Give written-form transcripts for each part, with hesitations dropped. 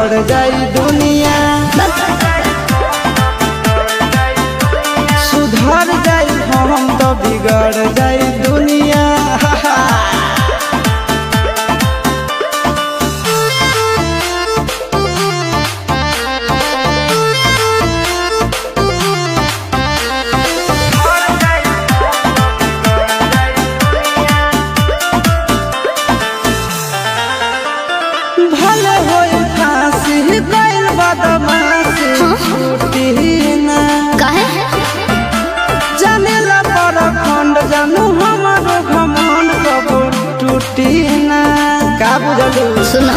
बिगड़ जाई दुनिया। सुधर जाई हम तो बिगड़ जाई दुनिया। भले होई फांसी गइल बदमाशी छूटी ना काहे जानेला पर खंड जानू हमारो घमंड कब टूटी ना। का बुझलू सुनो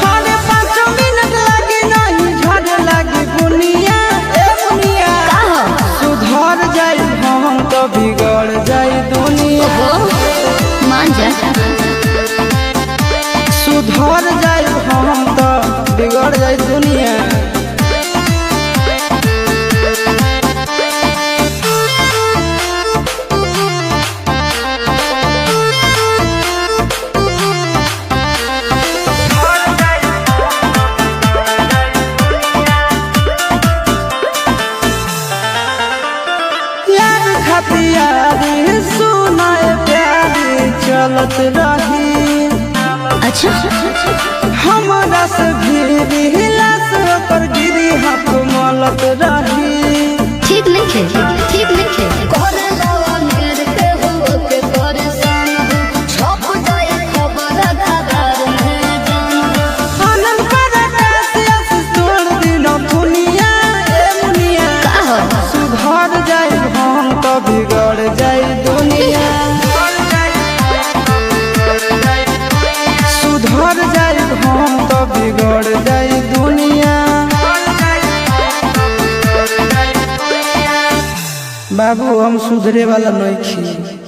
हरे 5 मिनट लगी नहीं झड़ लगी बुनिया। ए बुनिया का हो सुधर जाई हम तो बिगड़ जाई दुनिया। मान जा सुधर जाई हम तो बिगड़ जाई दुनिया। यार खतियारी सुनाए प्यारी चलत रही। अच्छा हमरा से भी हिलास पर गिरी हाथ मलत रही। ठीक नहीं खे ठीक नहीं खे आनंद परदेस आशीष तोड़ दिनो दुनिया। ए मुनिया का हो सुधर जाई हम तो बिगड़ जाई दुनिया। सुधर जाई हम तो बिगड़ जाई दुनिया। बाबू हम सुधरे वाला नहीं खी।